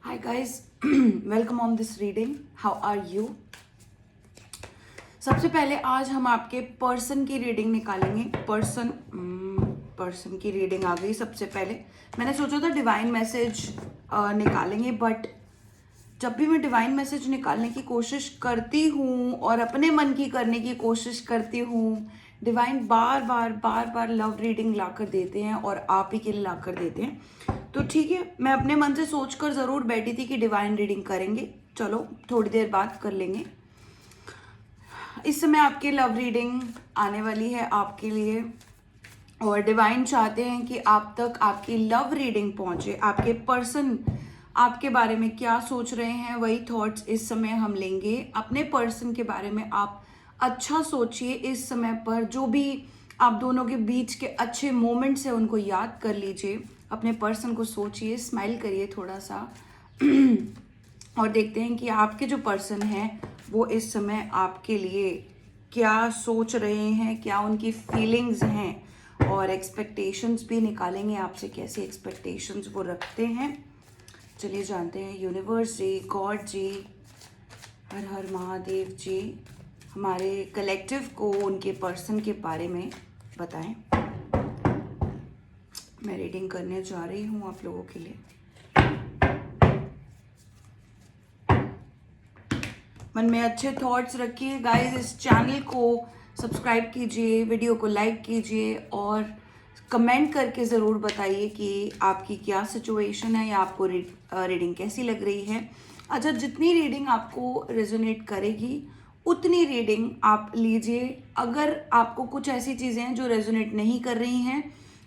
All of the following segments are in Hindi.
Hi guys, welcome on this reading. How are you? सबसे पहले आज हम आपके पर्सन की रीडिंग निकालेंगे. पर्सन की रीडिंग आ गई. सबसे पहले मैंने सोचा था डिवाइन मैसेज निकालेंगे, बट जब भी मैं डिवाइन मैसेज निकालने की कोशिश करती हूँ और अपने मन की करने की कोशिश करती हूँ, डिवाइन बार बार लव रीडिंग ला कर देते हैं और आप ही के लिए ला कर देते हैं. तो ठीक है, मैं अपने मन से सोच कर ज़रूर बैठी थी कि डिवाइन रीडिंग करेंगे. चलो थोड़ी देर बाद कर लेंगे. इस समय आपकी लव रीडिंग आने वाली है आपके लिए, और डिवाइन चाहते हैं कि आप तक आपकी लव रीडिंग पहुंचे. आपके पर्सन आपके बारे में क्या सोच रहे हैं, वही थॉट्स इस समय हम लेंगे. अपने पर्सन के बारे में आप अच्छा सोचिए. इस समय पर जो भी आप दोनों के बीच के अच्छे मोमेंट्स हैं उनको याद कर लीजिए. अपने पर्सन को सोचिए, स्माइल करिए थोड़ा सा और देखते हैं कि आपके जो पर्सन हैं वो इस समय आपके लिए क्या सोच रहे हैं, क्या उनकी फीलिंग्स हैं, और एक्सपेक्टेशंस भी निकालेंगे आपसे, कैसे एक्सपेक्टेशंस वो रखते हैं. चलिए जानते हैं. यूनिवर्स जी, गॉड जी, हर हर महादेव जी, हमारे कलेक्टिव को उनके पर्सन के बारे में बताएं. मैं रीडिंग करने जा रही हूँ आप लोगों के लिए. मन में अच्छे थॉट्स रखिए गाइस. इस चैनल को सब्सक्राइब कीजिए, वीडियो को लाइक कीजिए और कमेंट करके ज़रूर बताइए कि आपकी क्या सिचुएशन है या आपको रीडिंग कैसी लग रही है. अच्छा, जितनी रीडिंग आपको रेजोनेट करेगी उतनी रीडिंग आप लीजिए. अगर आपको कुछ ऐसी चीज़ें हैं जो रेजोनेट नहीं कर रही हैं,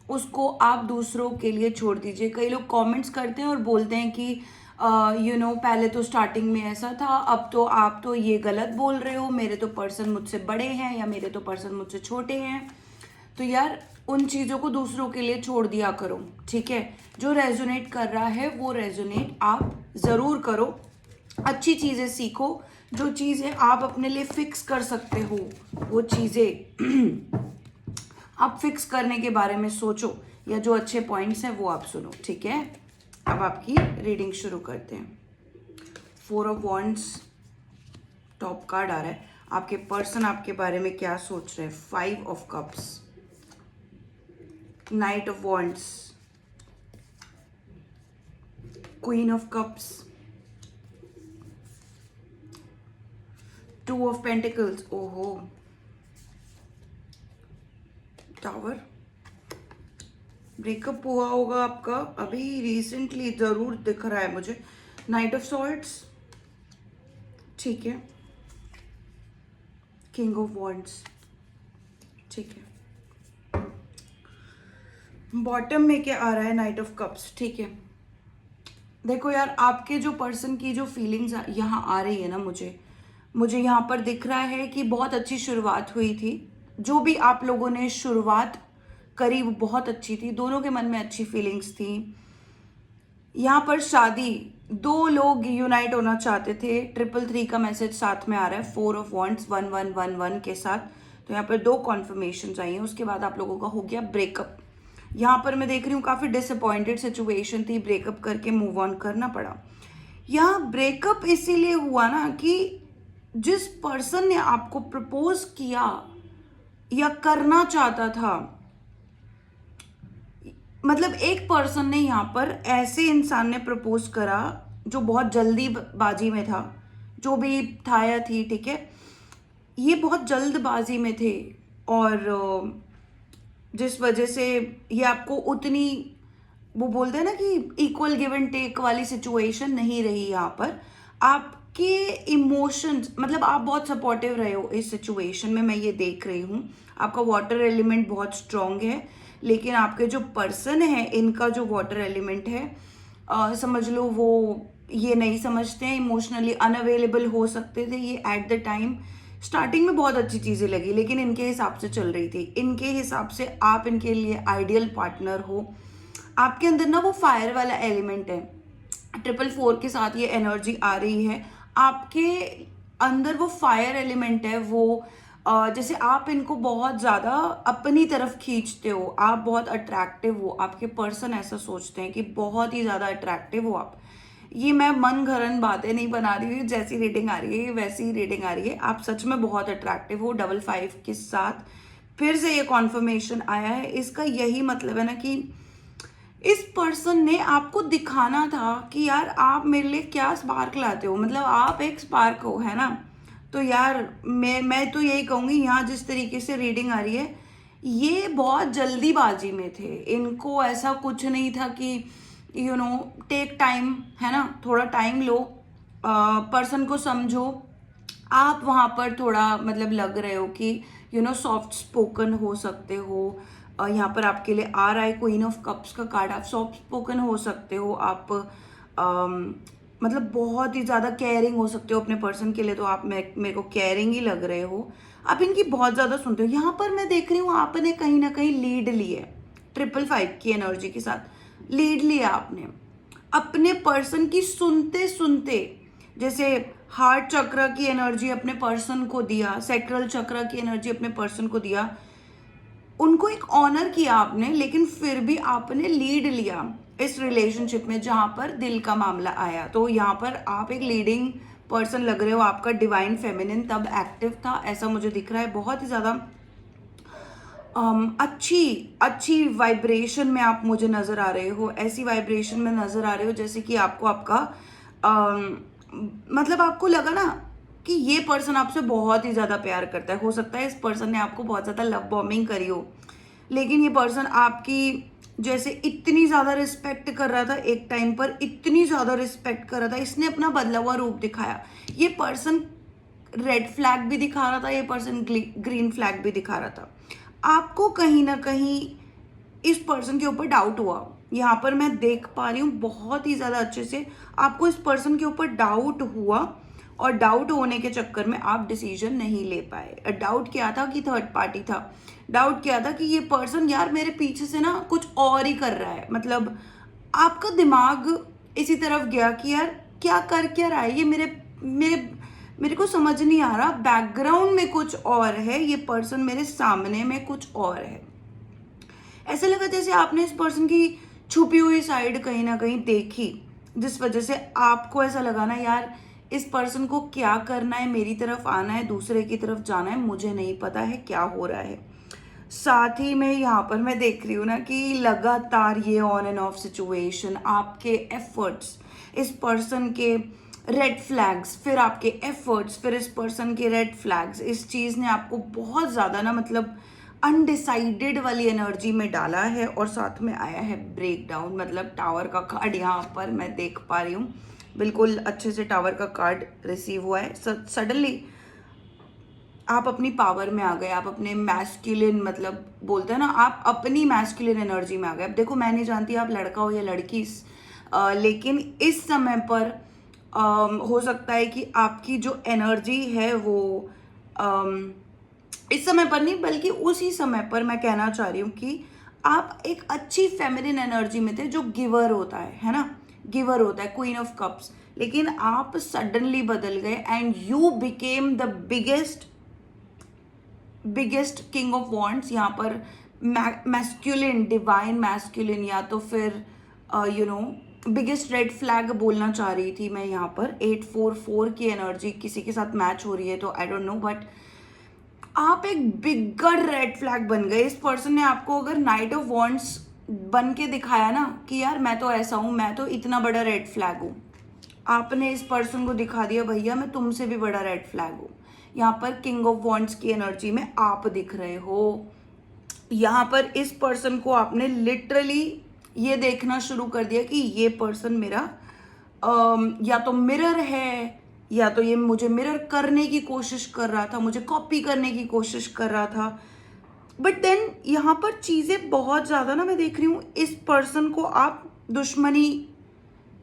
उसको आप दूसरों के लिए छोड़ दीजिए. कई लोग कमेंट्स करते हैं और बोलते हैं कि पहले तो स्टार्टिंग में ऐसा था, अब तो आप तो ये गलत बोल रहे हो, मेरे तो पर्सन मुझसे बड़े हैं या मेरे तो पर्सन मुझसे छोटे हैं. तो यार उन चीज़ों को दूसरों के लिए छोड़ दिया करो, ठीक है. जो रेजोनेट कर रहा है वो रेजोनेट आप ज़रूर करो. अच्छी चीज़ें सीखो. जो चीज़ें आप अपने लिए फिक्स कर सकते हो वो चीज़ें आप फिक्स करने के बारे में सोचो, या जो अच्छे पॉइंट्स हैं वो आप सुनो, ठीक है. अब आपकी रीडिंग शुरू करते हैं. 4 ऑफ वॉन्ड्स टॉप कार्ड आ रहा है. आपके पर्सन आपके बारे में क्या सोच रहे हैं. 5 of cups, night of wands, queen of cups, 2 of pentacles, ओहो, टावर. ब्रेकअप हुआ होगा आपका अभी रिसेंटली, जरूर दिख रहा है मुझे. नाइट ऑफ सॉर्ड्स, ठीक है. किंग ऑफ वॉन्ड्स, ठीक है. बॉटम में क्या आ रहा है. नाइट ऑफ कप्स, ठीक है. देखो यार, आपके जो पर्सन की जो फीलिंग्स यहाँ आ रही है ना, मुझे यहाँ पर दिख रहा है कि बहुत अच्छी शुरुआत हुई थी. जो भी आप लोगों ने शुरुआत करी वो बहुत अच्छी थी. दोनों के मन में अच्छी फीलिंग्स थी. यहाँ पर शादी, 2 लोग यूनाइट होना चाहते थे. 333 का मैसेज साथ में आ रहा है. 4 ऑफ वॉन्ड्स 1111 के साथ. तो यहाँ पर 2 कॉन्फर्मेशन आई हैं. उसके बाद आप लोगों का हो गया ब्रेकअप. यहाँ पर मैं देख रही हूँ काफ़ी डिसअपॉइंटेड सिचुएशन थी, ब्रेकअप करके मूव ऑन करना पड़ा. यहाँ ब्रेकअप इसीलिए हुआ ना कि जिस पर्सन ने आपको प्रपोज किया या करना चाहता था, मतलब एक पर्सन ने यहाँ पर ऐसे इंसान ने प्रपोज करा जो बहुत जल्दीबाजी में था. जो भी था या थी, ठीक है, ये बहुत जल्दबाजी में थे, और जिस वजह से ये आपको उतनी, वो बोलते हैं ना कि इक्वल गिव एंड टेक वाली सिचुएशन नहीं रही. यहाँ पर आपके इमोशंस, मतलब आप बहुत सपोर्टिव रहे हो इस सिचुएशन में, मैं ये देख रही हूँ. आपका वाटर एलिमेंट बहुत स्ट्रांग है, लेकिन आपके जो पर्सन है इनका जो वाटर एलिमेंट है, समझ लो वो ये नहीं समझते हैं. इमोशनली अनअवेलेबल हो सकते थे ये एट द टाइम. स्टार्टिंग में बहुत अच्छी चीज़ें लगी, लेकिन इनके हिसाब से चल रही थी. इनके हिसाब से आप इनके लिए आइडियल पार्टनर हो. आपके अंदर ना वो फायर वाला एलिमेंट है. 444 के साथ ये एनर्जी आ रही है. आपके अंदर वो फायर एलिमेंट है. वो जैसे आप इनको बहुत ज़्यादा अपनी तरफ खींचते हो, आप बहुत अट्रैक्टिव हो. आपके पर्सन ऐसा सोचते हैं कि बहुत ही ज़्यादा अट्रैक्टिव हो आप. ये मैं मन घड़न बातें नहीं बना रही हूँ, जैसी रीडिंग आ रही है वैसी ही रीडिंग आ रही है। आप सच में बहुत अट्रैक्टिव हो। 55 के साथ फिर से ये कॉन्फर्मेशन आया है। इसका यही मतलब है ना कि इस पर्सन ने आपको दिखाना था कि यार आप मेरे लिए क्या स्पार्क लाते हो, मतलब आप एक स्पार्क हो, है ना। तो यार मैं तो यही कहूँगी, यहाँ जिस तरीके से रीडिंग आ रही है, ये बहुत जल्दीबाजी में थे। इनको ऐसा कुछ नहीं था कि टेक टाइम, है ना, थोड़ा टाइम लो, पर्सन को समझो। आप वहाँ पर थोड़ा मतलब लग रहे हो कि सॉफ्ट स्पोकन हो सकते हो। यहाँ पर आपके लिए आ रहा है क्वीन ऑफ कप्स का कार्ड। आप सॉफ्ट स्पोकन हो सकते हो, आप मतलब बहुत ही ज़्यादा केयरिंग हो सकते हो अपने पर्सन के लिए। तो आप मेरे को केयरिंग ही लग रहे हो, आप इनकी बहुत ज़्यादा सुनते हो। यहाँ पर मैं देख रही हूँ आपने कहीं ना कहीं लीड ली है। 555 की एनर्जी के साथ लीड लिया आपने अपने पर्सन की, सुनते सुनते। जैसे हार्ट चक्र की एनर्जी अपने पर्सन को दिया, सैक्रल चक्र की एनर्जी अपने पर्सन को दिया, उनको एक ऑनर किया आपने, लेकिन फिर भी आपने लीड लिया इस रिलेशनशिप में जहां पर दिल का मामला आया। तो यहाँ पर आप एक लीडिंग पर्सन लग रहे हो। आपका डिवाइन फेमिनिन तब एक्टिव था, ऐसा मुझे दिख रहा है। बहुत ही ज्यादा अच्छी अच्छी वाइब्रेशन में आप मुझे नजर आ रहे हो। ऐसी वाइब्रेशन में नजर आ रहे हो जैसे कि आपको आपका मतलब आपको लगा ना कि ये पर्सन आपसे बहुत ही ज्यादा प्यार करता है। हो सकता है इस पर्सन ने आपको बहुत ज्यादा लव बॉम्बिंग करी हो, लेकिन ये पर्सन आपकी जैसे इतनी ज्यादा रिस्पेक्ट कर रहा था, एक टाइम पर इतनी ज्यादा रिस्पेक्ट कर रहा था, इसने अपना बदला हुआ रूप दिखाया। ये पर्सन रेड फ्लैग भी दिखा रहा था, ये पर्सन ग्रीन फ्लैग भी दिखा रहा था। आपको कहीं ना कहीं इस पर्सन के ऊपर डाउट हुआ। यहाँ पर मैं देख पा रही हूँ बहुत ही ज्यादा अच्छे से आपको इस पर्सन के ऊपर डाउट हुआ, और डाउट होने के चक्कर में आप डिसीजन नहीं ले पाए। डाउट क्या था कि थर्ड पार्टी था। डाउट क्या था कि ये पर्सन यार मेरे पीछे से ना कुछ और ही कर रहा है। मतलब आपका दिमाग इसी तरफ गया कि यार क्या रहा है ये, मेरे मेरे मेरे को समझ नहीं आ रहा, बैकग्राउंड में कुछ और है, ये पर्सन मेरे सामने में कुछ और है। ऐसा लगा जैसे आपने इस पर्सन की छुपी हुई साइड कहीं ना कहीं देखी, जिस वजह से आपको ऐसा लगा ना यार इस पर्सन को क्या करना है, मेरी तरफ आना है, दूसरे की तरफ जाना है, मुझे नहीं पता है क्या हो रहा है। साथ ही में यहाँ पर मैं देख रही हूँ ना कि लगातार ये ऑन एंड ऑफ सिचुएशन, आपके एफर्ट्स, इस पर्सन के रेड फ्लैग्स, फिर आपके एफर्ट्स, फिर इस पर्सन के रेड फ्लैग्स, इस चीज़ ने आपको बहुत ज़्यादा ना मतलब अनडिसाइडेड वाली एनर्जी में डाला है। और साथ में आया है ब्रेक डाउन, मतलब टावर का कार्ड यहाँ पर मैं देख पा रही हूँ। बिल्कुल अच्छे से टावर का कार्ड रिसीव हुआ है। सडनली आप अपनी पावर में आ गए, आप अपने मैस्कुलिन, मतलब बोलते हैं ना, आप अपनी मैस्कुलिन एनर्जी में आ गए। अब देखो मैं नहीं जानती आप लड़का हो या लड़की, लेकिन इस समय पर हो सकता है कि आपकी जो एनर्जी है वो इस समय पर नहीं बल्कि उसी समय पर मैं कहना चाह रही हूँ कि आप एक अच्छी फेमिनिन एनर्जी में थे जो गिवर होता है ना, गिवर होता है, क्वीन ऑफ कप्स। लेकिन आप सडनली बदल गए and you became the biggest king of wands. यहाँ पर मैस्कुलिन, डिवाइन मैस्कुलिन, या तो फिर बिगेस्ट रेड फ्लैग बोलना चाह रही थी मैं। यहाँ पर 844 की एनर्जी किसी के साथ मैच हो रही है तो आई डोंट नो, बट आप एक बिगर रेड फ्लैग बन गए। इस पर्सन ने आपको अगर नाइट ऑफ वॉन्ड्स बन के दिखाया ना कि यार मैं तो ऐसा हूं, मैं तो इतना बड़ा रेड फ्लैग हूं, आपने इस पर्सन को दिखा दिया भैया मैं तुमसे भी बड़ा रेड फ्लैग हूं। यहाँ पर किंग ऑफ वॉन्ड्स की एनर्जी में आप दिख रहे हो। यहाँ पर इस पर्सन को आपने लिटरली ये देखना शुरू कर दिया कि ये पर्सन मेरा या तो मिरर है, या तो ये मुझे मिरर करने की कोशिश कर रहा था, मुझे कॉपी करने की कोशिश कर रहा था। बट देन यहाँ पर चीजें बहुत ज्यादा ना मैं देख रही हूँ, इस पर्सन को आप दुश्मनी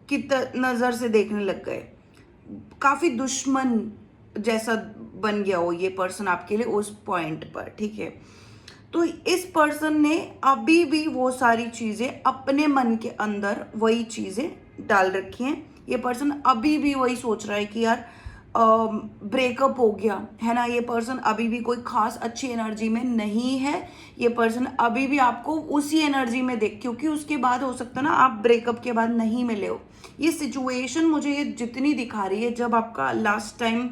की नजर से देखने लग गए। काफी दुश्मन जैसा बन गया हो ये पर्सन आपके लिए उस पॉइंट पर, ठीक है। तो इस पर्सन ने अभी भी वो सारी चीजें अपने मन के अंदर वही चीजें डाल रखी हैं। ये पर्सन अभी भी वही सोच रहा है कि यार ब्रेकअप हो गया है ना, ये पर्सन अभी भी कोई खास अच्छी एनर्जी में नहीं है, ये पर्सन अभी भी आपको उसी एनर्जी में देख, क्योंकि उसके बाद हो सकता है ना आप ब्रेकअप के बाद नहीं मिले हो। ये सिचुएशन मुझे ये जितनी दिखा रही है, जब आपका लास्ट टाइम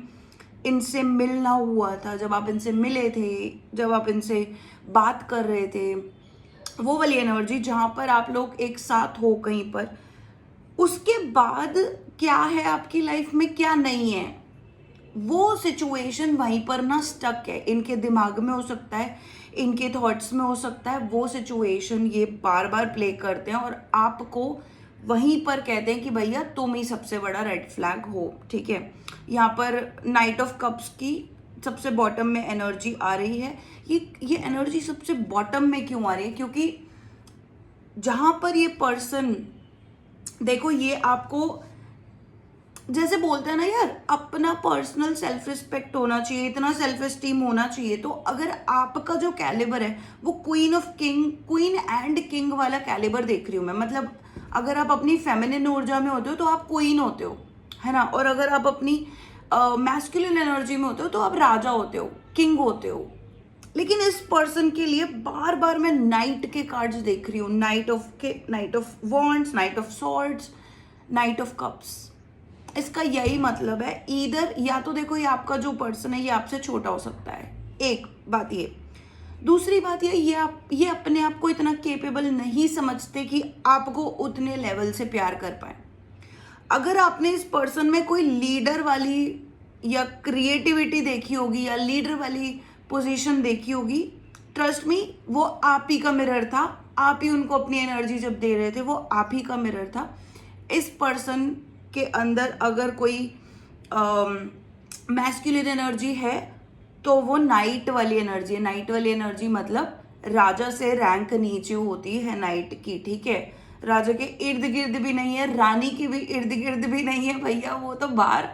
इनसे मिलना हुआ था, जब आप इनसे मिले थे, जब आप इनसे बात कर रहे थे, वो वाली एनर्जी जहाँ पर आप लोग एक साथ हो कहीं पर, उसके बाद क्या है आपकी लाइफ में क्या नहीं है, वो सिचुएशन वहीं पर ना स्टक है। इनके दिमाग में हो सकता है, इनके थॉट्स में हो सकता है, वो सिचुएशन ये बार बार प्ले करते हैं और आपको वहीं पर कहते हैं कि भैया तुम ही सबसे बड़ा रेड फ्लैग हो। ठीक है, यहाँ पर नाइट ऑफ कप्स की सबसे बॉटम में एनर्जी आ रही है। ये एनर्जी सबसे बॉटम में क्यों आ रही है? क्योंकि जहां पर ये पर्सन, देखो ये आपको जैसे बोलते हैं ना यार, अपना पर्सनल सेल्फ रिस्पेक्ट होना चाहिए, इतना सेल्फ एस्टीम होना चाहिए। तो अगर आपका जो कैलिबर है वो क्वीन एंड किंग वाला कैलिबर देख रही हूँ मैं, मतलब अगर आप अपनी फेमिनिन ऊर्जा में होते हो तो आप क्वीन होते हो, है ना, और अगर आप अपनी मैस्कुलिन एनर्जी में होते हो तो आप राजा होते हो, किंग होते हो। लेकिन इस पर्सन के लिए बार बार मैं नाइट के कार्ड्स देख रही हूँ, night of wands, night of swords, night of cups. इसका यही मतलब है, ईदर या तो देखो ये आपका जो पर्सन है ये आपसे छोटा हो सकता है, एक बात ये। दूसरी बात ये अपने आप को इतना केपेबल नहीं समझते कि आपको उतने लेवल से प्यार कर पाए। अगर आपने इस पर्सन में कोई लीडर वाली या क्रिएटिविटी देखी होगी या लीडर वाली पोजीशन देखी होगी, ट्रस्ट मी वो आप ही का मिरर था। आप ही उनको अपनी एनर्जी जब दे रहे थे, वो आप ही का मिरर था। इस पर्सन के अंदर अगर कोई मैस्कुलिन एनर्जी है तो वो नाइट वाली एनर्जी है। नाइट वाली एनर्जी मतलब राजा से रैंक नीचे होती है नाइट की। ठीक है, राजा के इर्द गिर्द भी नहीं है, रानी की भी इर्द गिर्द भी नहीं है भैया, वो तो बाहर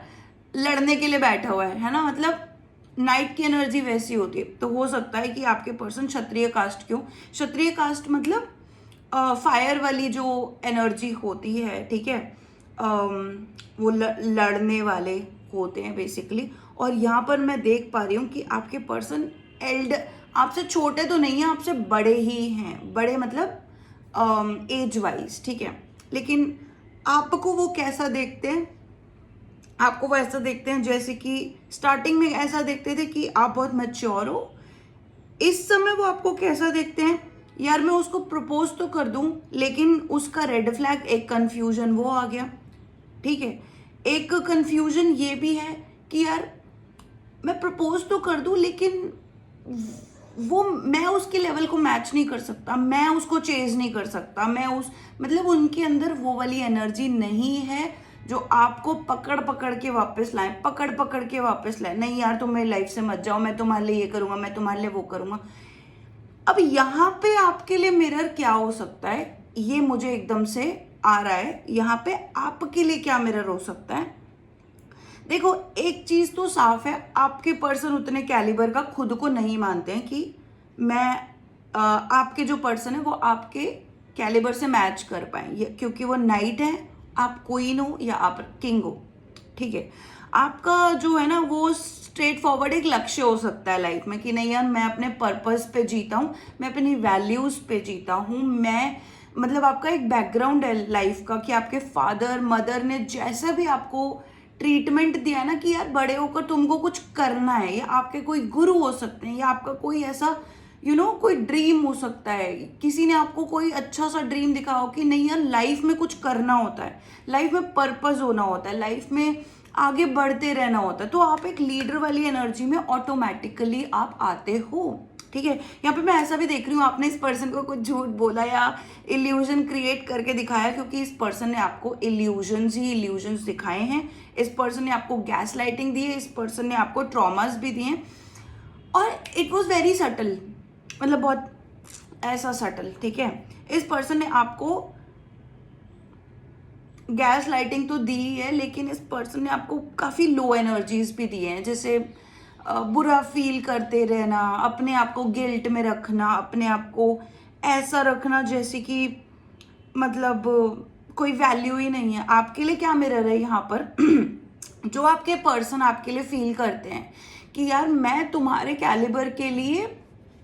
लड़ने के लिए बैठा हुआ है ना। मतलब नाइट की एनर्जी वैसी होती है। तो हो सकता है कि आपके पर्सन क्षत्रिय कास्ट क्यों, क्षत्रिय कास्ट मतलब फायर वाली जो एनर्जी होती है, ठीक है, वो लड़ने वाले होते हैं बेसिकली। और यहाँ पर मैं देख पा रही हूँ कि आपके पर्सन आपसे छोटे तो नहीं है, आपसे बड़े ही हैं, बड़े मतलब एज वाइज, ठीक है। लेकिन आपको वो कैसा देखते हैं, आपको वो ऐसा देखते हैं जैसे कि स्टार्टिंग में ऐसा देखते थे कि आप बहुत मैच्योर हो। इस समय वो आपको कैसा देखते हैं, यार मैं उसको प्रपोज तो कर दूं लेकिन उसका रेड फ्लैग, एक कंफ्यूजन वो आ गया। ठीक है, एक कंफ्यूजन ये भी है कि यार मैं प्रपोज तो कर दूं लेकिन वो मैं उसके लेवल को मैच नहीं कर सकता, मैं उसको चेज नहीं कर सकता, मैं मतलब उनके अंदर वो वाली एनर्जी नहीं है जो आपको पकड़ पकड़ के वापस लाए, नहीं यार तुम मेरी लाइफ से मत जाओ, मैं तुम्हारे लिए ये करूंगा, मैं तुम्हारे लिए वो करूंगा। अब यहाँ पे आपके लिए मिरर क्या हो सकता है, ये मुझे एकदम से आ रहा है। यहाँ पे आपके लिए क्या मिरर हो सकता है, देखो एक चीज तो साफ है, आपके पर्सन उतने कैलिबर का खुद को नहीं मानते हैं कि आपके जो पर्सन है वो आपके कैलिबर से मैच कर पाए, क्योंकि वो नाइट है, आप क्वीन हो या आप किंग हो। ठीक है, आपका जो है ना वो स्ट्रेट फॉरवर्ड एक लक्ष्य हो सकता है लाइफ में कि नहीं यार मैं अपने पर्पस पे जीता हूँ, मैं अपनी वैल्यूज पे जीता हूँ, मैं मतलब आपका एक बैकग्राउंड है लाइफ का कि आपके फादर मदर ने जैसा भी आपको ट्रीटमेंट दिया ना कि यार बड़े होकर तुमको कुछ करना है, या आपके कोई गुरु हो सकते हैं, या आपका कोई ऐसा कोई ड्रीम हो सकता है, किसी ने आपको कोई अच्छा सा ड्रीम दिखाओ कि नहीं यार लाइफ में कुछ करना होता है, लाइफ में पर्पस होना होता है, लाइफ में आगे बढ़ते रहना होता है, तो आप एक लीडर वाली एनर्जी में ऑटोमेटिकली आप आते हो। ठीक है, यहाँ पे मैं ऐसा भी देख रही हूँ आपने इस पर्सन को कुछ झूठ बोला या इल्यूजन क्रिएट करके दिखाया, क्योंकि इस पर्सन ने आपको इल्यूजन्स दिखाए हैं, इस पर्सन ने आपको गैस लाइटिंग दी है, इस पर्सन ने आपको ट्रॉमास भी दिए हैं, और इट वॉज वेरी सटल, मतलब बहुत ऐसा सटल। ठीक है, इस पर्सन ने आपको गैस लाइटिंग तो दी है, लेकिन इस पर्सन ने आपको काफ़ी लो एनर्जीज भी दी हैं, जैसे बुरा फील करते रहना, अपने आप को गिल्ट में रखना, अपने आप को ऐसा रखना जैसे कि मतलब कोई वैल्यू ही नहीं है। आपके लिए क्या मिरर है यहाँ पर जो आपके पर्सन आपके लिए फील करते हैं कि यार मैं तुम्हारे कैलिबर के लिए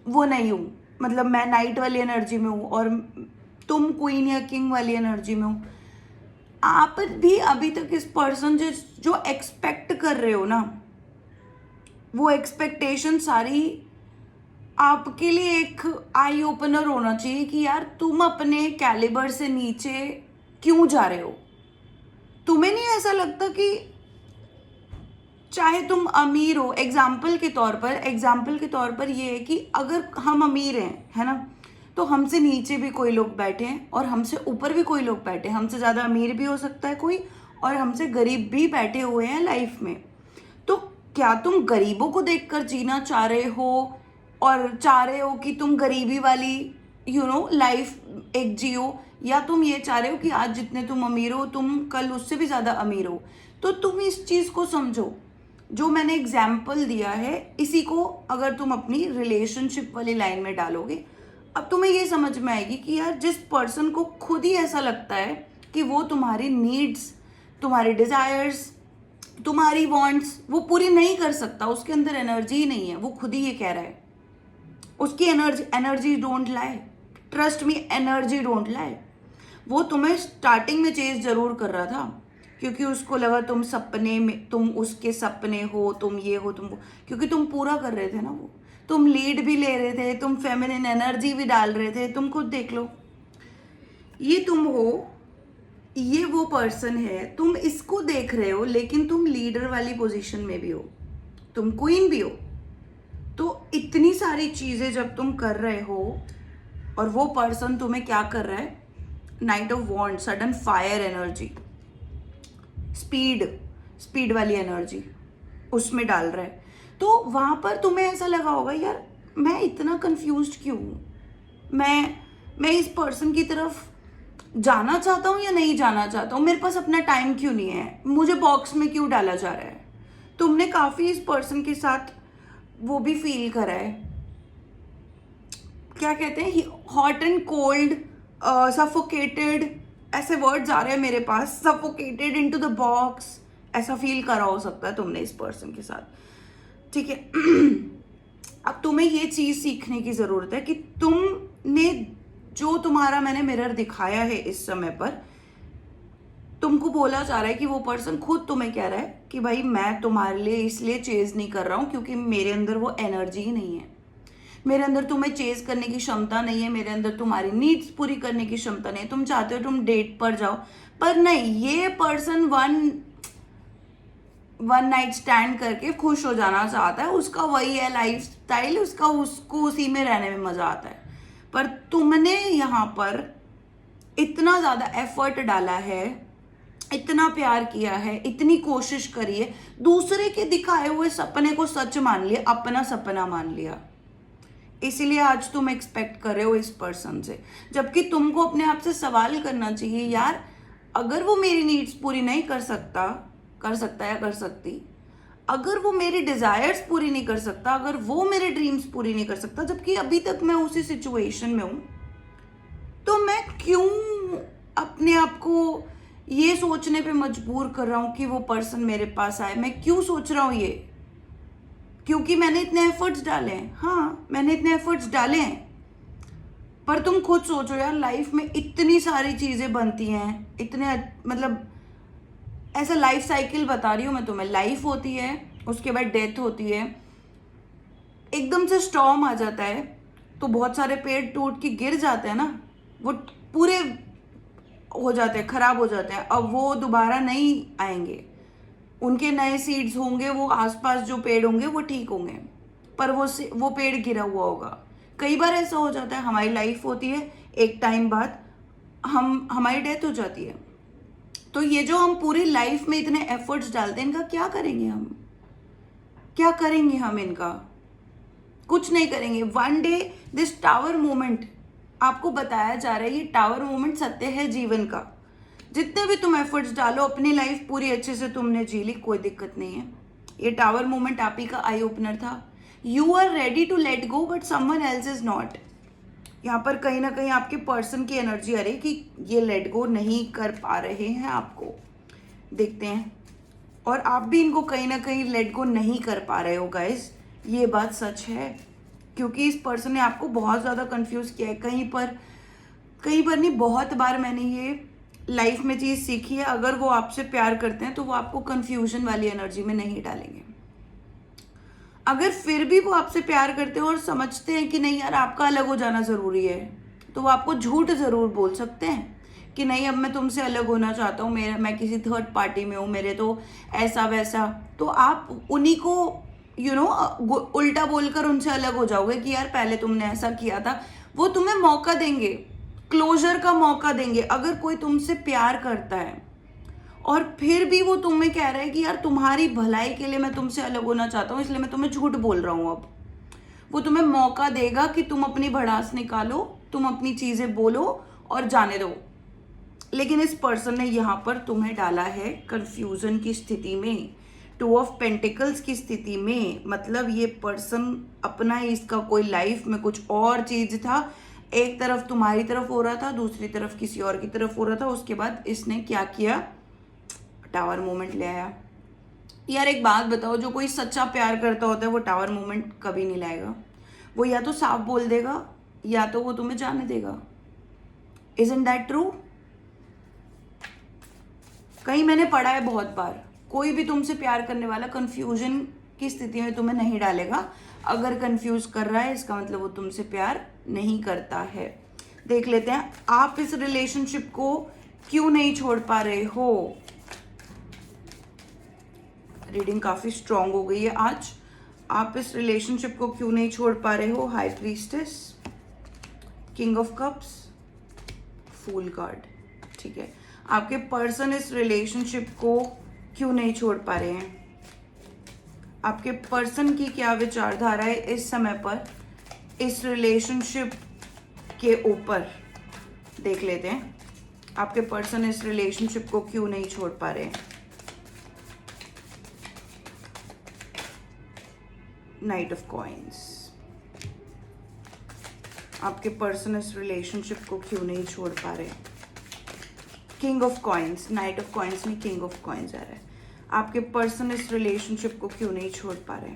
वो नहीं हूँ, मतलब मैं नाइट वाली एनर्जी में हूँ और तुम क्वीन या किंग वाली एनर्जी में हो, आप भी अभी तक इस पर्सन जो एक्सपेक्ट कर रहे हो ना, वो एक्सपेक्टेशन सारी आपके लिए एक आई ओपनर होना चाहिए कि यार तुम अपने कैलिबर से नीचे क्यों जा रहे हो। तुम्हें नहीं ऐसा लगता कि चाहे तुम अमीर हो, एग्जाम्पल के तौर पर ये है कि अगर हम अमीर हैं, है ना, तो हमसे नीचे भी कोई लोग बैठे हैं और हमसे ऊपर भी कोई लोग बैठे हैं, हमसे ज़्यादा अमीर भी हो सकता है कोई और हमसे गरीब भी बैठे हुए हैं लाइफ में। तो क्या तुम गरीबों को देखकर जीना चाह रहे हो और चाह रहे हो कि तुम गरीबी वाली लाइफ एक जियो, या तुम ये चाह रहे हो कि आज जितने तुम अमीर हो तुम कल उससे भी ज़्यादा अमीर हो। तो तुम इस चीज़ को समझो, जो मैंने एग्जाम्पल दिया है इसी को अगर तुम अपनी रिलेशनशिप वाली लाइन में डालोगे, अब तुम्हें ये समझ में आएगी कि यार जिस पर्सन को खुद ही ऐसा लगता है कि वो तुम्हारी नीड्स, तुम्हारी डिज़ायर्स, तुम्हारी वांट्स वो पूरी नहीं कर सकता, उसके अंदर एनर्जी ही नहीं है, वो खुद ही ये कह रहा है, उसकी energy don't lie, trust me, energy don't lie. वो तुम्हें स्टार्टिंग में चेज जरूर कर रहा था क्योंकि उसको लगा तुम सपने में, तुम उसके सपने हो, तुम ये हो, तुम वो, क्योंकि तुम पूरा कर रहे थे ना, वो तुम लीड भी ले रहे थे, तुम फेमिनिन एनर्जी भी डाल रहे थे। तुम खुद देख लो, ये तुम हो, ये वो पर्सन है, तुम इसको देख रहे हो लेकिन तुम लीडर वाली पोजीशन में भी हो, तुम क्वीन भी हो। तो इतनी सारी चीजें जब तुम कर रहे हो और वो पर्सन तुम्हें क्या कर रहा है, knight of wands, sudden fire energy, speed वाली एनर्जी उसमें डाल रहा है, तो वहां पर तुम्हें ऐसा लगा होगा यार मैं इतना कंफ्यूज्ड क्यों हूं, मैं इस पर्सन की तरफ जाना चाहता हूँ या नहीं जाना चाहता हूँ, मेरे पास अपना टाइम क्यों नहीं है, मुझे बॉक्स में क्यों डाला जा रहा है। तुमने काफी इस पर्सन के साथ वो भी फील करा है, क्या कहते हैं, हॉट एंड कोल्ड, सफोकेटेड, ऐसे वर्ड्स आ रहे हैं मेरे पास, सफोकेटेड इनटू द बॉक्स, ऐसा फील करा हो सकता है तुमने इस पर्सन के साथ, ठीक है। अब तुम्हें ये चीज सीखने की जरूरत है कि तुमने जो तुम्हारा मैंने मिरर दिखाया है इस समय पर, तुमको बोला जा रहा है कि वो पर्सन खुद तुम्हें कह रहा है कि भाई मैं तुम्हारे लिए इसलिए चेज नहीं कर रहा हूं क्योंकि मेरे अंदर वो एनर्जी ही नहीं है, मेरे अंदर तुम्हें चेज करने की क्षमता नहीं है, मेरे अंदर तुम्हारी नीड्स पूरी करने की क्षमता नहीं है। तुम चाहते हो तुम डेट पर जाओ, पर नहीं, ये पर्सन वन नाइट स्टैंड करके खुश हो जाना चाहता है, उसका वही है लाइफ स्टाइल, उसको उसी में रहने में मजा आता है। पर तुमने यहाँ पर इतना ज्यादा एफर्ट डाला है, इतना प्यार किया है, इतनी कोशिश करी है, दूसरे के दिखाए हुए सपने को सच मान लिया, अपना सपना मान लिया, इसीलिए आज तुम एक्सपेक्ट कर रहे हो इस पर्सन से। जबकि तुमको अपने आप से सवाल करना चाहिए, यार अगर वो मेरी नीड्स पूरी नहीं कर सकता या कर सकती, अगर वो मेरी डिजायर्स पूरी नहीं कर सकता, अगर वो मेरे ड्रीम्स पूरी नहीं कर सकता, जबकि अभी तक मैं उसी सिचुएशन में हूं, तो मैं क्यों अपने आप को ये सोचने पे मजबूर कर रहा हूं कि वो पर्सन मेरे पास आए। मैं क्यों सोच रहा हूं ये, क्योंकि मैंने इतने एफर्ट्स डाले हैं। हाँ, मैंने इतने एफर्ट्स डाले हैं, पर तुम खुद सोचो यार, लाइफ में इतनी सारी चीजें बनती हैं, इतने, मतलब ऐसा लाइफ साइकिल बता रही हूँ मैं तुम्हें, लाइफ होती है, उसके बाद डेथ होती है, एकदम से स्टॉर्म आ जाता है तो बहुत सारे पेड़ टूट के गिर जाते हैं ना, वो पूरे हो जाते हैं, खराब हो जाते हैं, अब वो दोबारा नहीं आएंगे, उनके नए सीड्स होंगे, वो आसपास जो पेड़ होंगे वो ठीक होंगे, पर वो पेड़ गिरा हुआ होगा। कई बार ऐसा हो जाता है, हमारी लाइफ होती है, एक टाइम बाद हमारी डेथ हो जाती है, तो ये जो हम पूरी लाइफ में इतने एफर्ट्स डालते हैं, इनका क्या करेंगे हम इनका कुछ नहीं करेंगे। One day this tower moment, आपको बताया जा रहा है, ये टावर मोमेंट सत्य है जीवन का। जितने भी तुम एफर्ट्स डालो, अपनी लाइफ पूरी अच्छे से तुमने जी ली, कोई दिक्कत नहीं है, ये टावर मोमेंट आप ही का आई ओपनर था। You are ready to let go but someone else is not. यहाँ पर कहीं ना कहीं आपके पर्सन की एनर्जी आ रही है कि ये लेट गो नहीं कर पा रहे हैं आपको। देखते हैं और आप भी इनको कहीं ना कहीं लेट गो नहीं कर पा रहे हो गाइस, ये बात सच है। क्योंकि इस पर्सन ने आपको बहुत ज़्यादा कंफ्यूज किया है। कहीं पर नहीं, बहुत बार मैंने ये लाइफ में चीज़ सीखी है। अगर वो आपसे प्यार करते हैं तो वो आपको कंफ्यूजन वाली एनर्जी में नहीं डालेंगे। अगर फिर भी वो आपसे प्यार करते हैं और समझते हैं कि नहीं यार आपका अलग हो जाना ज़रूरी है, तो वो आपको झूठ ज़रूर बोल सकते हैं कि नहीं अब मैं तुमसे अलग होना चाहता हूँ, मैं किसी थर्ड पार्टी में हूँ, मेरे तो ऐसा वैसा। तो आप उन्हीं को उल्टा बोलकर उनसे अलग हो जाओगे कि यार पहले तुमने ऐसा किया था। वो तुम्हें मौका देंगे, क्लोजर का मौका देंगे। अगर कोई तुमसे प्यार करता है और फिर भी वो तुम्हें कह रहा है कि यार तुम्हारी भलाई के लिए मैं तुमसे अलग होना चाहता हूँ, इसलिए मैं तुम्हें झूठ बोल रहा हूँ, अब वो तुम्हें मौका देगा कि तुम अपनी भड़ास निकालो, तुम अपनी चीजें बोलो और जाने दो। लेकिन इस पर्सन ने यहाँ पर तुम्हें डाला है कंफ्यूजन की स्थिति में, 2 ऑफ पेंटिकल्स की स्थिति में। मतलब ये पर्सन अपना ही, इसका कोई लाइफ में कुछ और चीज था, एक तरफ तुम्हारी तरफ हो रहा था, दूसरी तरफ किसी और की तरफ हो रहा था। उसके बाद इसने क्या किया, टावर मोमेंट ले आया। यार एक बात बताओ, जो कोई सच्चा प्यार करता होता है वो टावर मोमेंट कभी नहीं लाएगा। वो या तो साफ बोल देगा या तो वो तुम्हें जाने देगा। Isn't that true? कहीं मैंने पढ़ा है बहुत बार, कोई भी तुमसे प्यार करने वाला कंफ्यूजन की स्थिति में तुम्हें नहीं डालेगा। अगर कंफ्यूज कर रहा है इसका मतलब वो तुमसे प्यार नहीं करता है। देख लेते हैं आप इस रिलेशनशिप को क्यों नहीं छोड़ पा रहे हो। रीडिंग काफी स्ट्रांग हो गई है आज। आप इस रिलेशनशिप को क्यों नहीं छोड़ पा रहे हो। High priestess, king of cups, fool card. ठीक है, आपके पर्सन इस रिलेशनशिप को क्यों नहीं छोड़ पा रहे हैं। आपके पर्सन की क्या विचारधारा है इस समय पर इस रिलेशनशिप के ऊपर, देख लेते हैं। आपके पर्सन इस रिलेशनशिप को क्यों नहीं छोड़ पा रहे हैं। नाइट ऑफ कॉइन्स, आपके पर्सन इस रिलेशनशिप को क्यों नहीं छोड़ पा रहे। King of coins, night of coins में किंग ऑफ कॉइन्स आ रहा है। आपके पर्सन इस रिलेशनशिप को क्यों नहीं छोड़ पा रहे।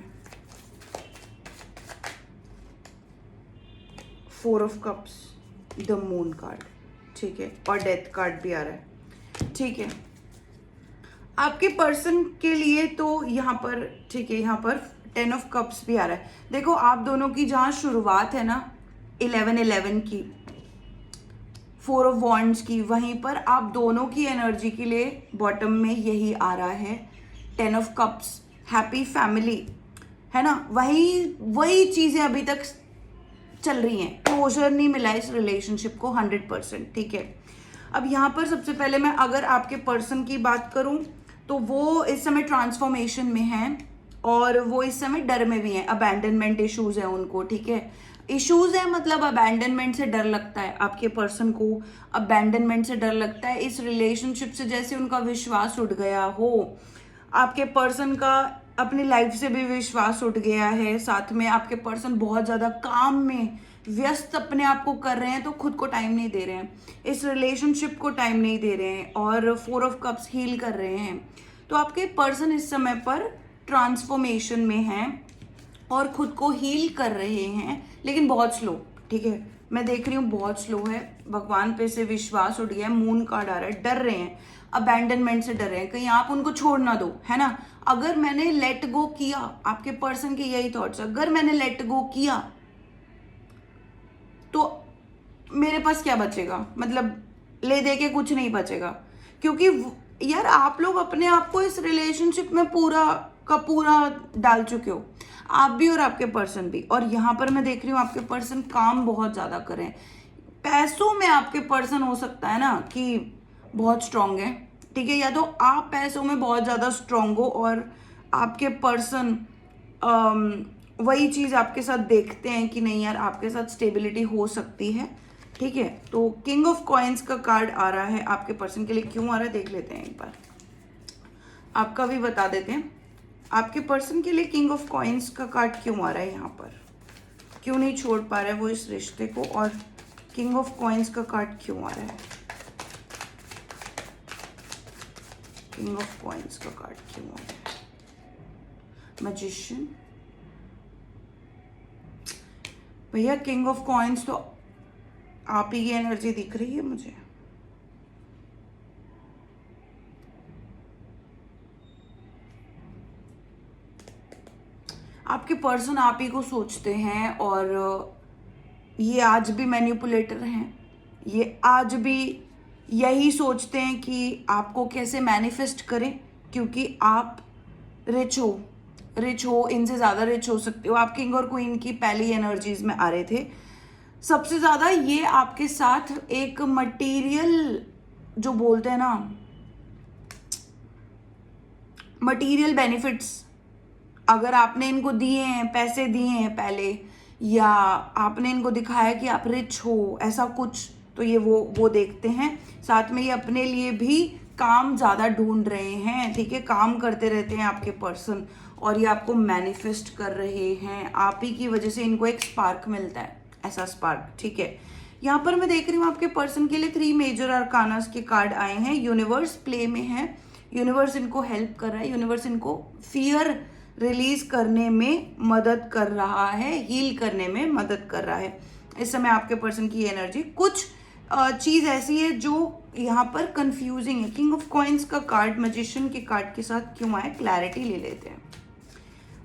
4 of cups, the moon card. ठीक है, और डेथ कार्ड भी आ रहा है। ठीक है, आपके पर्सन के लिए तो यहाँ पर, ठीक है, यहाँ पर 10 ऑफ कप्स भी आ रहा है। देखो आप दोनों की जहाँ शुरुआत है ना 11-11 की, 4 ऑफ वॉन्ड्स की, वहीं पर आप दोनों की एनर्जी के लिए बॉटम में यही आ रहा है 10 ऑफ कप्स, हैप्पी फैमिली, है ना। वही चीज़ें अभी तक चल रही हैं, क्लोजर नहीं मिला इस रिलेशनशिप को 100%। ठीक है, अब यहाँ पर सबसे पहले मैं अगर आपके पर्सन की बात करूँ तो वो इस समय ट्रांसफॉर्मेशन में है और वो इस समय डर में भी हैं। अबैंडनमेंट इश्यूज है उनको। ठीक है, इश्यूज है मतलब अबैंडनमेंट से डर लगता है आपके पर्सन को, अबैंडनमेंट से डर लगता है। इस रिलेशनशिप से जैसे उनका विश्वास उठ गया हो, आपके पर्सन का अपनी लाइफ से भी विश्वास उठ गया है। साथ में आपके पर्सन बहुत ज़्यादा काम में व्यस्त अपने आप को कर रहे हैं, तो खुद को टाइम नहीं दे रहे हैं, इस रिलेशनशिप को टाइम नहीं दे रहे हैं, और 4 ऑफ कप्स हील कर रहे हैं। तो आपके पर्सन इस समय पर ट्रांसफॉर्मेशन में हैं और खुद को हील कर रहे हैं, लेकिन बहुत स्लो। ठीक है, मैं देख रही हूँ बहुत स्लो है। भगवान पे से विश्वास उठ गया है, मून कार्ड आ रहा है, डर रहे हैं, अबैंडनमेंट से डर रहे हैं, कहीं आप उनको छोड़ ना दो, है ना। अगर मैंने लेट गो किया, आपके पर्सन के यही थॉट्स, अगर मैंने लेट गो किया तो मेरे पास क्या बचेगा, मतलब ले दे के कुछ नहीं बचेगा। क्योंकि यार आप लोग अपने आप को इस रिलेशनशिप में पूरा का पूरा डाल चुके हो, आप भी और आपके पर्सन भी। और यहाँ पर मैं देख रही हूँ आपके पर्सन काम बहुत ज़्यादा करें। पैसों में आपके पर्सन हो सकता है ना कि बहुत स्ट्रांग है। ठीक है, या तो आप पैसों में बहुत ज़्यादा स्ट्रांग हो और आपके पर्सन वही चीज़ आपके साथ देखते हैं कि नहीं यार आपके साथ स्टेबिलिटी हो सकती है। ठीक है, तो किंग ऑफ कॉइन्स का कार्ड आ रहा है आपके पर्सन के लिए, क्यों आ रहा है देख लेते हैं एक बार, आपका भी बता देते हैं। आपके पर्सन के लिए किंग ऑफ कॉइन्स का कार्ड क्यों आ रहा है यहाँ पर, क्यों नहीं छोड़ पा रहे हैं वो इस रिश्ते को, और किंग ऑफ कॉइन्स का कार्ड क्यों आ रहा है। किंग ऑफ कॉइंस का कार्ड क्यों है? मैजिशियन, भैया किंग ऑफ कॉइंस तो आप ही की एनर्जी दिख रही है मुझे। आपके पर्सन आप ही को सोचते हैं और ये आज भी मैनिपुलेटर हैं। ये आज भी यही सोचते हैं कि आपको कैसे मैनिफेस्ट करें, क्योंकि आप रिच हो, इनसे ज़्यादा रिच हो सकते हो। आप किंग और क्वीन की पहली एनर्जीज में आ रहे थे। सबसे ज़्यादा ये आपके साथ एक मटेरियल, जो बोलते हैं ना, मटेरियल बेनिफिट्स अगर आपने इनको दिए हैं, पैसे दिए हैं पहले, या आपने इनको दिखाया कि आप रिच हो, ऐसा कुछ, तो ये वो देखते हैं। साथ में ये अपने लिए भी काम ज़्यादा ढूंढ रहे हैं, ठीक है, काम करते रहते हैं आपके पर्सन, और ये आपको मैनिफेस्ट कर रहे हैं। आप ही की वजह से इनको एक स्पार्क मिलता है, ऐसा स्पार्क, ठीक है। यहाँ पर मैं देख रही हूँ आपके पर्सन के लिए 3 मेजर आर्कानास के कार्ड आए हैं। यूनिवर्स प्ले में है, यूनिवर्स इनको हेल्प कर रहा है, यूनिवर्स इनको फियर रिलीज करने में मदद कर रहा है, हील करने में मदद कर रहा है। इस समय आपके पर्सन की एनर्जी, कुछ चीज़ ऐसी है जो यहाँ पर कंफ्यूजिंग है। किंग ऑफ कॉइंस का कार्ड मैजिशियन के कार्ड के साथ क्यों आए, क्लैरिटी ले लेते हैं।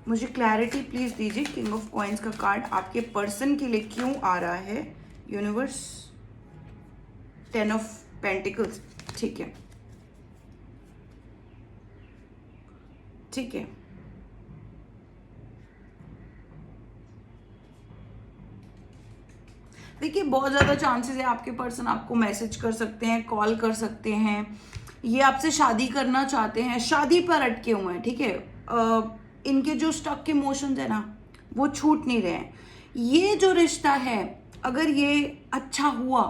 मुझे क्लैरिटी प्लीज दीजिए, किंग ऑफ कॉइंस का कार्ड आपके पर्सन के लिए क्यों आ रहा है। यूनिवर्स, 10 ऑफ पेंटिकल्स, ठीक है, ठीक है। देखिए बहुत ज़्यादा चांसेस है आपके पर्सन आपको मैसेज कर सकते हैं, कॉल कर सकते हैं, ये आपसे शादी करना चाहते हैं, शादी पर अटके हुए हैं, ठीक है। इनके जो स्टक इमोशंस है ना, वो छूट नहीं रहे हैं। ये जो रिश्ता है, अगर ये अच्छा हुआ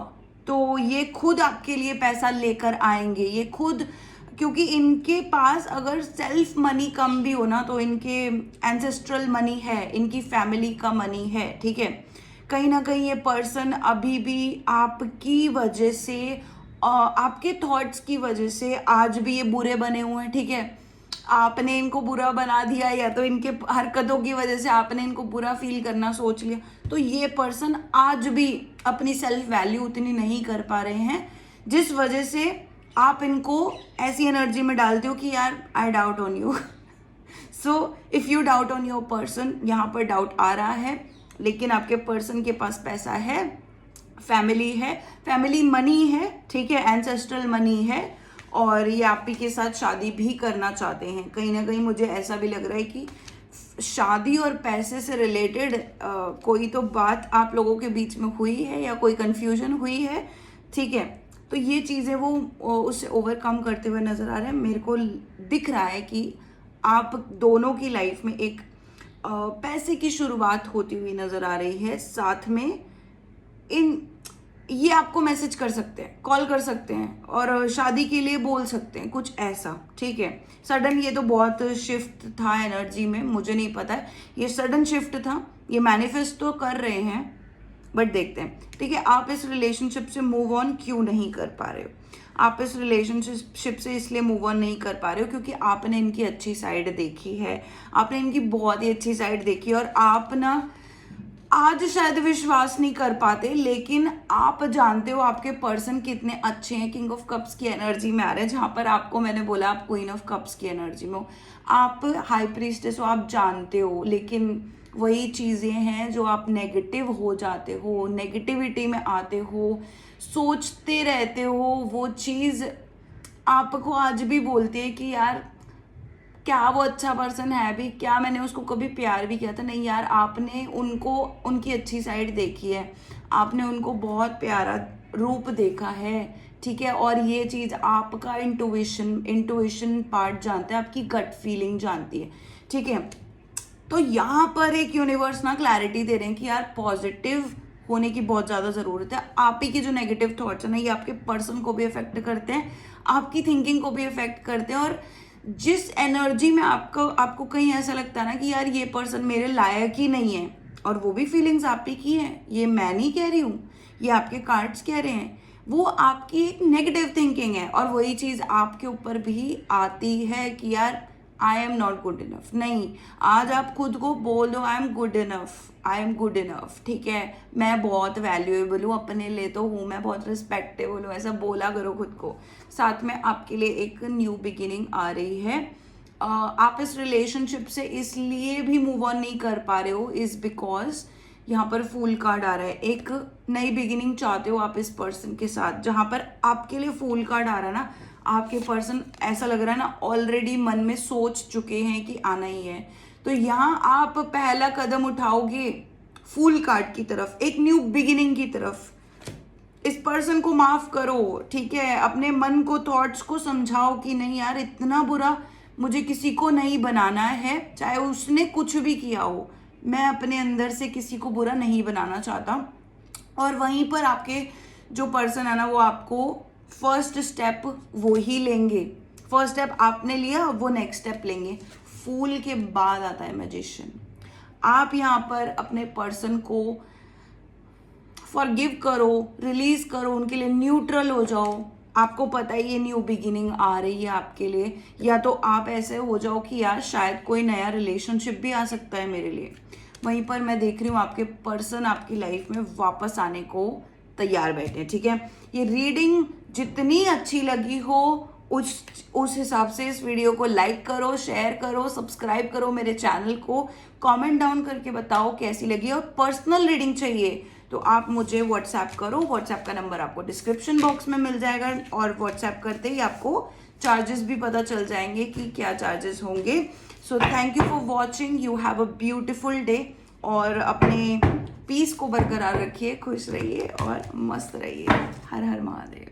तो ये खुद आपके लिए पैसा लेकर आएंगे, ये खुद, क्योंकि इनके पास अगर सेल्फ मनी कम भी हो ना, तो इनके एंसेस्ट्रल मनी है, इनकी फैमिली का मनी है, ठीक है। कहीं ना कहीं ये पर्सन अभी भी आपकी वजह से, आपके थॉट्स की वजह से आज भी ये बुरे बने हुए हैं, ठीक है। आपने इनको बुरा बना दिया, या तो इनके हरकतों की वजह से आपने इनको बुरा फील करना सोच लिया, तो ये पर्सन आज भी अपनी सेल्फ वैल्यू उतनी नहीं कर पा रहे हैं, जिस वजह से आप इनको ऐसी एनर्जी में डालते हो कि यार I doubt on you. So if you doubt on your person, यहाँ पर डाउट आ रहा है, लेकिन आपके पर्सन के पास पैसा है, फैमिली है, फैमिली मनी है, ठीक है, एंसेस्ट्रल मनी है, और ये आप ही के साथ शादी भी करना चाहते हैं। कहीं ना कहीं मुझे ऐसा भी लग रहा है कि शादी और पैसे से रिलेटेड कोई तो बात आप लोगों के बीच में हुई है, या कोई कंफ्यूजन हुई है, ठीक है। तो ये चीज़ें वो उससे ओवरकम करते हुए नज़र आ रहे हैं। मेरे को दिख रहा है कि आप दोनों की लाइफ में एक पैसे की शुरुआत होती हुई नज़र आ रही है। साथ में ये आपको मैसेज कर सकते हैं, कॉल कर सकते हैं, और शादी के लिए बोल सकते हैं, कुछ ऐसा, ठीक है। सडन ये तो बहुत शिफ्ट था एनर्जी में, मुझे नहीं पता है, ये सडन शिफ्ट था, ये मैनिफेस्ट तो कर रहे हैं, बट देखते हैं, ठीक है। आप इस रिलेशनशिप से मूव ऑन क्यों नहीं कर पा रहे हो? आप इस रिलेशनशिप से इसलिए मूव ऑन नहीं कर पा रहे हो क्योंकि आपने इनकी अच्छी साइड देखी है, आपने इनकी बहुत ही अच्छी साइड देखी है, और आप ना आज शायद विश्वास नहीं कर पाते, लेकिन आप जानते हो आपके पर्सन कितने अच्छे हैं। किंग ऑफ कप्स की एनर्जी में आ रहे हैं, जहाँ पर आपको मैंने बोला आप क्वीन ऑफ कप्स की एनर्जी में हो, आप हाई प्रीस्टेस हो, आप जानते हो, लेकिन वही चीज़ें हैं जो आप नेगेटिव हो जाते हो, नेगेटिविटी में आते हो, सोचते रहते हो। वो चीज़ आपको आज भी बोलती है कि यार क्या वो अच्छा पर्सन है भी, क्या मैंने उसको कभी प्यार भी किया था? नहीं यार, आपने उनको उनकी अच्छी साइड देखी है, आपने उनको बहुत प्यारा रूप देखा है, ठीक है। और ये चीज़ आपका इंटुइशन पार्ट जानता है, आपकी गट फीलिंग जानती है, ठीक है। तो यहाँ पर एक यूनिवर्स ना क्लैरिटी दे रहे हैं कि यार पॉजिटिव होने की बहुत ज़्यादा ज़रूरत है। आप ही के जो नेगेटिव थॉट्स हैं ना, ये आपके पर्सन को भी अफेक्ट करते हैं, आपकी थिंकिंग को भी अफेक्ट करते हैं, और जिस एनर्जी में आपको कहीं ऐसा लगता है ना कि यार ये पर्सन मेरे लायक ही नहीं है, और वो भी फीलिंग्स आप ही की हैं, ये मैं नहीं कह रही हूँ, ये आपके कार्ड्स कह रहे हैं। वो आपकी एक नेगेटिव थिंकिंग है, और वही चीज़ आपके ऊपर भी आती है कि यार I am not good enough. नहीं, आज आप खुद को बोल दो I am good enough, I am good enough, ठीक है, मैं बहुत वैल्यूएबल हूँ, अपने लिए तो हूँ, मैं बहुत रिस्पेक्टेबल हूँ, ऐसा बोला करो खुद को। साथ में आपके लिए एक न्यू बिगिनिंग आ रही है। आप इस रिलेशनशिप से इसलिए भी मूव ऑन नहीं कर पा रहे हो इज बिकॉज यहाँ पर फूल कार्ड आ रहा है। एक नई बिगिनिंग चाहते हो आप इस पर्सन के साथ, जहाँ पर आपके लिए फूल कार्ड आ रहा है ना, आपके पर्सन ऐसा लग रहा है ना ऑलरेडी मन में सोच चुके हैं कि आना ही है। तो यहाँ आप पहला कदम उठाओगे फूल कार्ड की तरफ, एक न्यू बिगिनिंग की तरफ। इस पर्सन को माफ करो, ठीक है, अपने मन को, थॉट्स को समझाओ कि नहीं यार इतना बुरा मुझे किसी को नहीं बनाना है, चाहे उसने कुछ भी किया हो, मैं अपने अंदर से किसी को बुरा नहीं बनाना चाहता। और वहीं पर आपके जो पर्सन है ना वो आपको फर्स्ट स्टेप वो ही लेंगे। फर्स्ट स्टेप आपने लिया, वो नेक्स्ट स्टेप लेंगे। फूल के बाद आता है मैजिशियन। आप यहाँ पर अपने पर्सन को फॉरगिव करो, रिलीज करो, उनके लिए न्यूट्रल हो जाओ। आपको पता है ये न्यू बिगिनिंग आ रही है आपके लिए, या तो आप ऐसे हो जाओ कि यार शायद कोई नया रिलेशनशिप भी आ सकता है मेरे लिए। वहीं पर मैं देख रही हूँ आपके पर्सन आपकी लाइफ में वापस आने को तैयार बैठे हैं, ठीक है। ये रीडिंग जितनी अच्छी लगी हो उस हिसाब से इस वीडियो को लाइक करो, शेयर करो, सब्सक्राइब करो मेरे चैनल को, कमेंट डाउन करके बताओ कैसी लगी। और पर्सनल रीडिंग चाहिए तो आप मुझे व्हाट्सएप करो, व्हाट्सएप का नंबर आपको डिस्क्रिप्शन बॉक्स में मिल जाएगा, और व्हाट्सएप करते ही आपको चार्जेस भी पता चल जाएंगे कि क्या चार्जेस होंगे। So thank you for watching, you have a beautiful day, और अपने पीस को बरकरार रखिए, खुश रहिए और मस्त रहिए। हर हर महादेव।